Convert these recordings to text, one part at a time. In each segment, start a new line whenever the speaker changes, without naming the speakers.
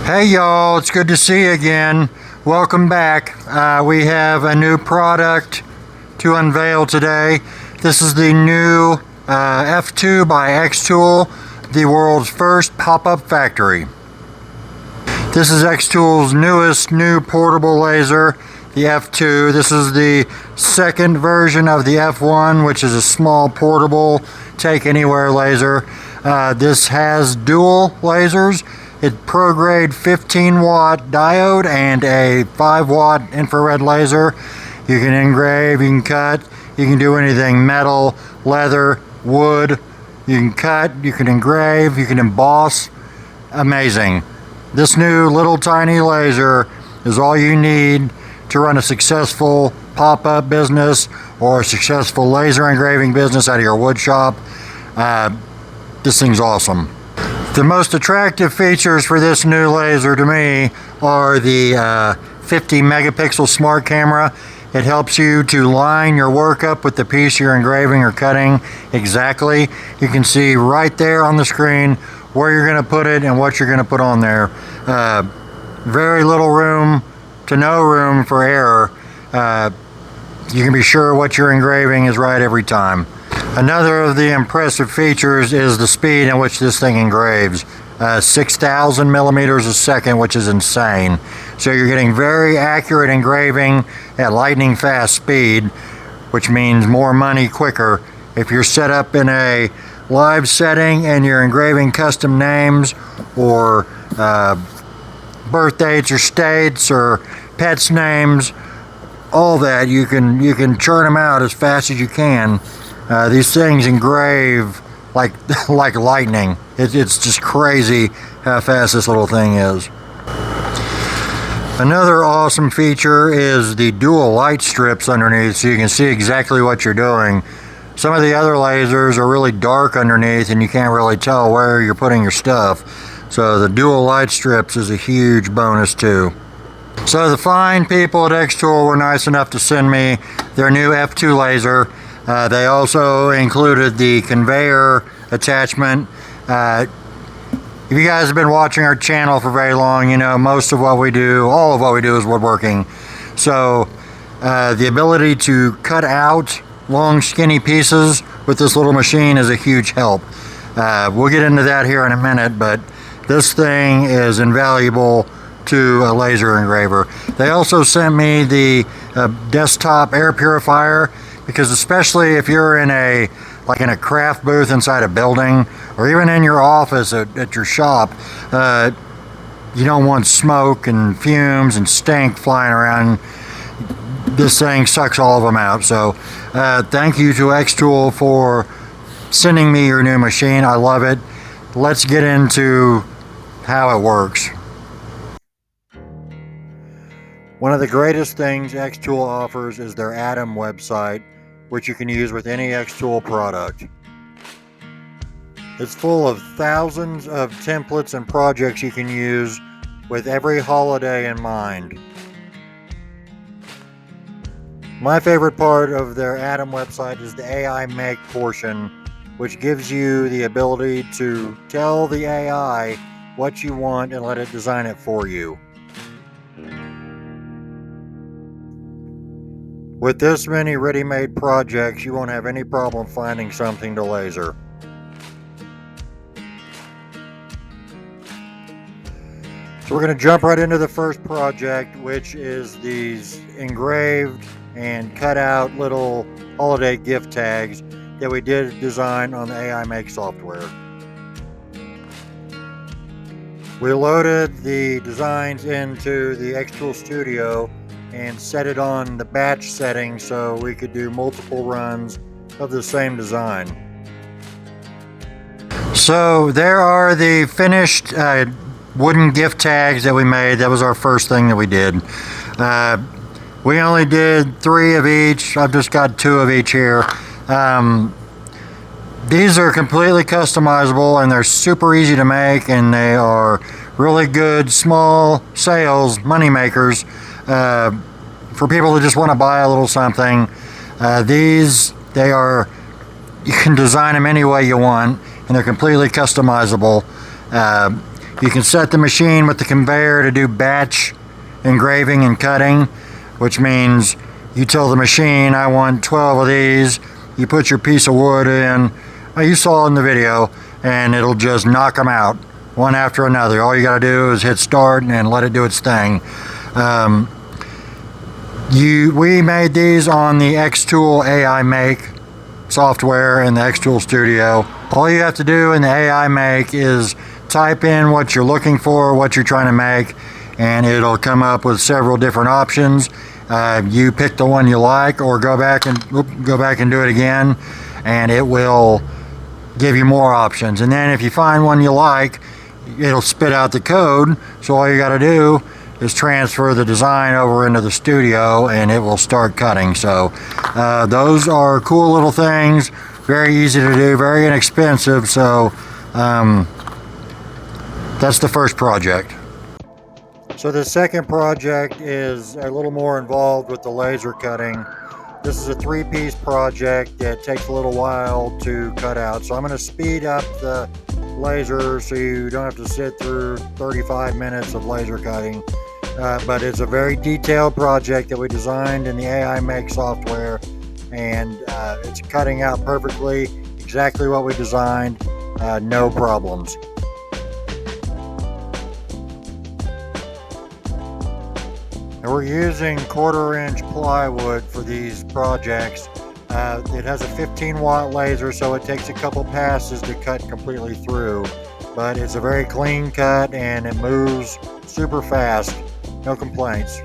Hey y'all, it's good to see you again. Welcome back. We have a new product to unveil today. This is the new F2 by XTOOL, the world's first pop-up factory. This is XTOOL's newest new portable laser, the F2. This is the second version of the F1, which is a small portable take anywhere laser. This has dual lasers. It's pro-grade 15-watt diode and a 5-watt infrared laser. You can engrave, you can cut, you can do anything: metal, leather, wood. You can cut, you can engrave, you can emboss. Amazing. This new little tiny laser is all you need to run a successful pop-up business or a successful laser engraving business out of your wood shop. This thing's awesome. The most attractive features for this new laser to me are the 50 megapixel smart camera. It helps you to line your work up with the piece you're engraving or cutting exactly. You can see right there on the screen where you're going to put it and what you're going to put on there. Very little room to no room for error. You can be sure what you're engraving is right every time. Another of the impressive features is the speed in which this thing engraves. 6,000 millimeters a second, which is insane. So you're getting very accurate engraving at lightning fast speed, which means more money quicker. If you're set up in a live setting and you're engraving custom names or birth dates or states or pets' names, all that, you can churn them out as fast as you can. These things engrave like lightning. It's just crazy how fast this little thing is. Another awesome feature is the dual light strips underneath, so you can see exactly what you're doing. Some of the other lasers are really dark underneath and you can't really tell where you're putting your stuff. So the dual light strips is a huge bonus too. So the fine people at XTOOL were nice enough to send me their new F2 laser. They also included the conveyor attachment. If you guys have been watching our channel for very long, you know most of what we do, all of what we do is woodworking. So the ability to cut out long skinny pieces with this little machine is a huge help. We'll get into that here in a minute, but this thing is invaluable to a laser engraver. They also sent me the desktop air purifier, because especially if you're in a craft booth inside a building or even in your office at your shop, you don't want smoke and fumes and stink flying around. This thing sucks all of them out. So thank you to XTOOL for sending me your new machine. I love it. Let's get into how it works. One of the greatest things XTOOL offers is their Atom website, which you can use with any XTOOL product. It's full of thousands of templates and projects you can use with every holiday in mind. My favorite part of their Atom website is the AI Make portion, which gives you the ability to tell the AI what you want and let it design it for you. With this many ready-made projects, you won't have any problem finding something to laser. So we're going to jump right into the first project, which is these engraved and cut out little holiday gift tags that we did design on the AI Make software. We loaded the designs into the XTOOL Studio and set it on the batch setting so we could do multiple runs of the same design. So there are the finished wooden gift tags that we made. That was our first thing that we did. We only did 3 of each. I've just got 2 of each here. These are completely customizable and they're super easy to make, and they are really good small sales money makers. For people who just want to buy a little something, you can design them any way you want, and they're completely customizable. You can set the machine with the conveyor to do batch engraving and cutting, which means you tell the machine, I want 12 of these. You put your piece of wood in, you saw in the video, and it'll just knock them out one after another. All you got to do is hit start and let it do its thing. We made these on the XTOOL AI Make software in the XTOOL Studio. All you have to do in the AI Make is type in what you're looking for, what you're trying to make, and it'll come up with several different options. You pick the one you like, or go back and do it again, and it will give you more options. And then if you find one you like, it'll spit out the code. So all you got to do is transfer the design over into the studio, and it will start cutting. So those are cool little things, very easy to do, very inexpensive. So that's the first project. So the second project is a little more involved with the laser cutting. This is a 3-piece project that takes a little while to cut out. So I'm going to speed up the laser so you don't have to sit through 35 minutes of laser cutting. But it's a very detailed project that we designed in the AI Make software, and it's cutting out perfectly, exactly what we designed, no problems. And we're using 1/4-inch plywood for these projects. It has a 15-watt laser, so it takes a couple passes to cut completely through. But it's a very clean cut, and it moves super fast. No complaints.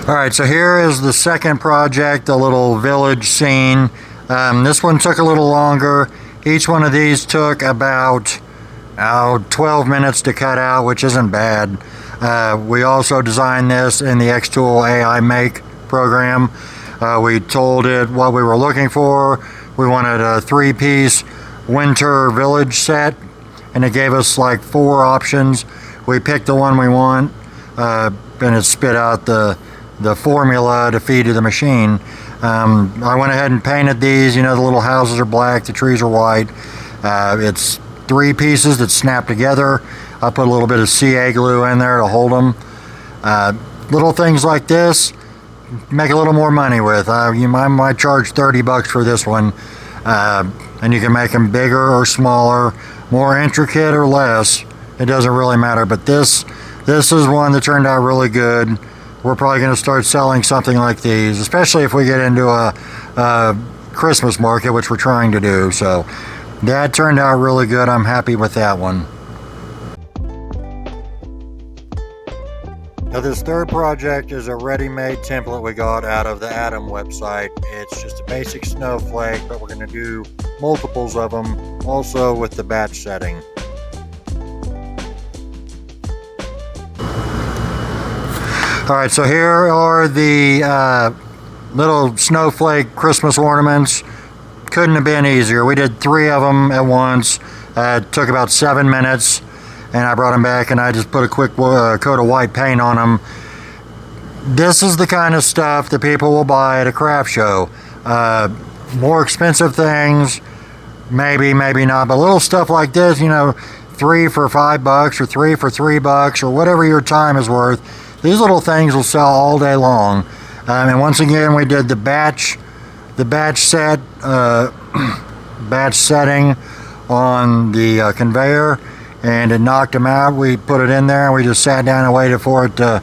Alright, so here is the second project, a little village scene. This one took a little longer. Each one of these took about 12 minutes to cut out, which isn't bad. We also designed this in the XTOOL AI Make program. We told it what we were looking for. We wanted a 3-piece winter village set, and it gave us like 4 options. We picked the one we want, and it spit out the formula to feed to the machine. I went ahead and painted these. You know, the little houses are black, the trees are white. It's 3 pieces that snap together. I put a little bit of CA glue in there to hold them. Little things like this, make a little more money with. You might charge $30 for this one, and you can make them bigger or smaller, more intricate or less. It doesn't really matter. But this is one that turned out really good. We're probably going to start selling something like these, especially if we get into a Christmas market, which we're trying to do. So that turned out really good. I'm happy with that one. Now this third project is a ready-made template we got out of the Atom website. It's just a basic snowflake, but we're going to do multiples of them, also with the batch setting. Alright, so here are the little snowflake Christmas ornaments. Couldn't have been easier. We did 3 of them at once. It took about 7 minutes, and I brought them back and I just put a quick coat of white paint on them. This is the kind of stuff that people will buy at a craft show. More expensive things, maybe not, but little stuff like this, you know, 3 for $5 or 3 for $3 or whatever your time is worth. These little things will sell all day long. And once again, we did the batch set, batch setting on the conveyor, and it knocked them out. We put it in there and we just sat down and waited for it to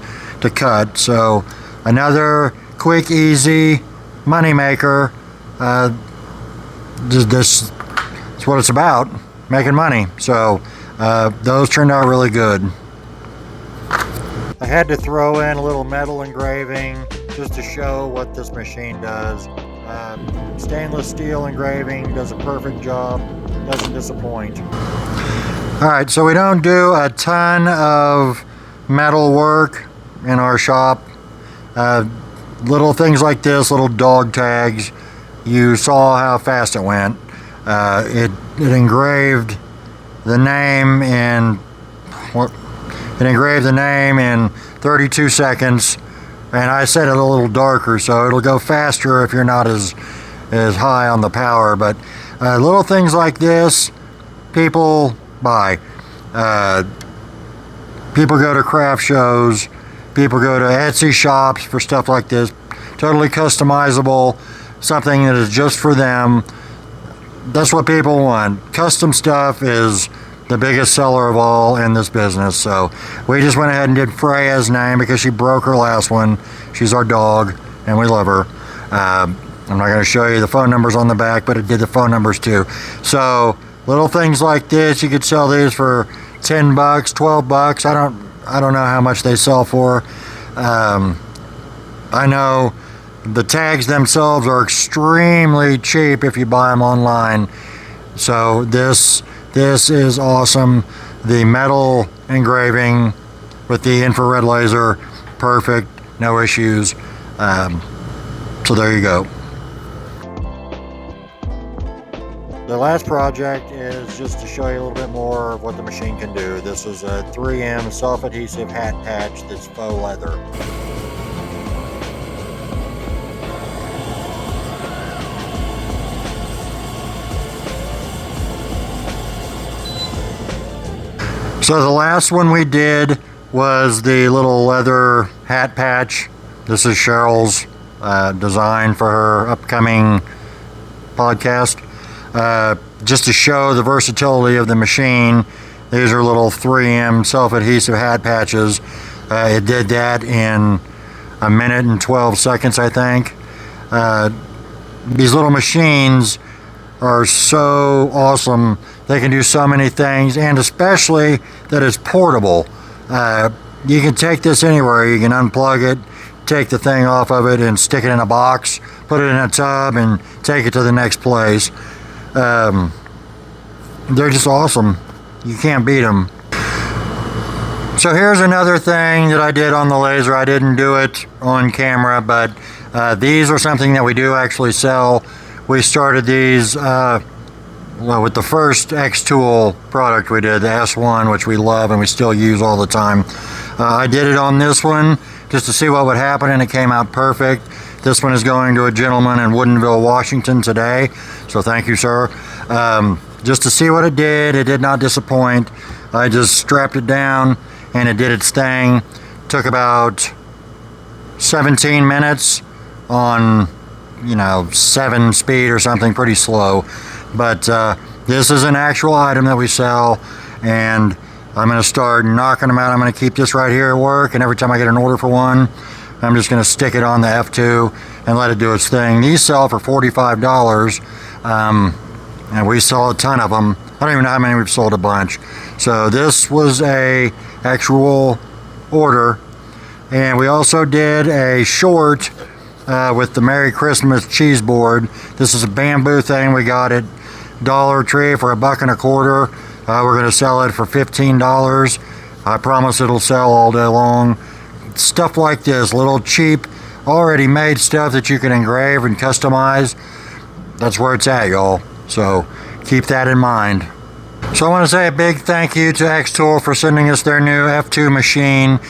cut. So another quick, easy money maker. This is what it's about, making money. So those turned out really good. I had to throw in a little metal engraving just to show what this machine does. Stainless steel engraving does a perfect job, doesn't disappoint. Alright, so we don't do a ton of metal work in our shop. Little things like this, little dog tags, you saw how fast it went. It engraved the name in 32 seconds, and I set it a little darker so it'll go faster if you're not as is high on the power, but little things like this, people buy. People go to craft shows, people go to Etsy shops for stuff like this. Totally customizable, something that is just for them. That's what people want. Custom stuff is the biggest seller of all in this business. So we just went ahead and did Freya's name because she broke her last one. She's our dog and we love her. I'm not going to show you the phone numbers on the back, but it did the phone numbers too. So little things like this, you could sell these for 10 bucks, 12 bucks. I don't know how much they sell for. I know the tags themselves are extremely cheap if you buy them online. So this is awesome. The metal engraving with the infrared laser, perfect, no issues. So there you go. The last project is just to show you a little bit more of what the machine can do. This is a 3M self-adhesive hat patch that's faux leather. So the last one we did was the little leather hat patch. This is Cheryl's design for her upcoming podcast. Just to show the versatility of the machine, these are little 3M self-adhesive hat patches. It did that in 1 minute and 12 seconds, I think. These little machines are so awesome. They can do so many things, and especially that it's portable. You can take this anywhere. You can unplug it, take the thing off of it and stick it in a box, put it in a tub and take it to the next place. They're just awesome. You can't beat them. So here's another thing that I did on the laser. I didn't do it on camera, but these are something that we do actually sell. We started these with the first XTOOL product we did, the S1, which we love and we still use all the time. I did it on this one just to see what would happen, and it came out perfect. This one is going to a gentleman in Woodinville, Washington today, so thank you, sir. Just to see what it did not disappoint. I just strapped it down and it did its thing. Took about 17 minutes on 7 speed or something, pretty slow. But this is an actual item that we sell, and I'm going to start knocking them out. I'm going to keep this right here at work, and every time I get an order for one, I'm just going to stick it on the F2 and let it do its thing. These sell for $45, and we sell a ton of them. I don't even know how many we've sold, a bunch. So this was a actual order, and we also did a short with the Merry Christmas cheese board. This is a bamboo thing we got at Dollar Tree for $1.25. We're going to sell it for $15. I promise it'll sell all day long. Stuff like this, little cheap, already made stuff that you can engrave and customize. That's where it's at, y'all. So keep that in mind. So I want to say a big thank you to XTOOL for sending us their new F2 machine.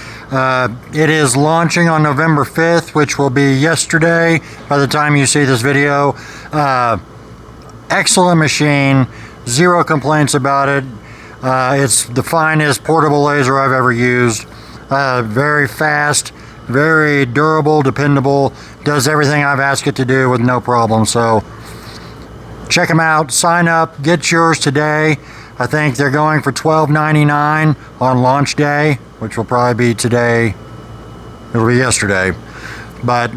It is launching on November 5th, which will be yesterday by the time you see this video. Excellent machine, zero complaints about it. It's the finest portable laser I've ever used. Very fast, very durable, dependable, does everything I've asked it to do with no problem. So check them out, sign up, get yours today. I think they're going for $12.99 on launch day, which will probably be today. It'll be yesterday. But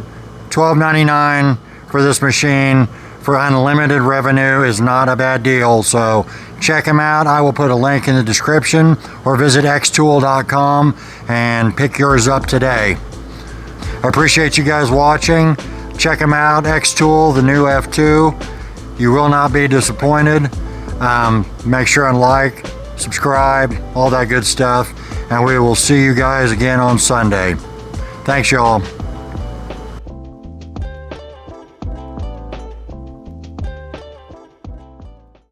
$12.99 for this machine for unlimited revenue is not a bad deal. So check them out. I will put a link in the description, or visit xtool.com and pick yours up today. I appreciate you guys watching. Check them out, XTOOL, the new F2. You will not be disappointed. Make sure and like, subscribe, all that good stuff, and we will see you guys again on Sunday. Thanks, y'all.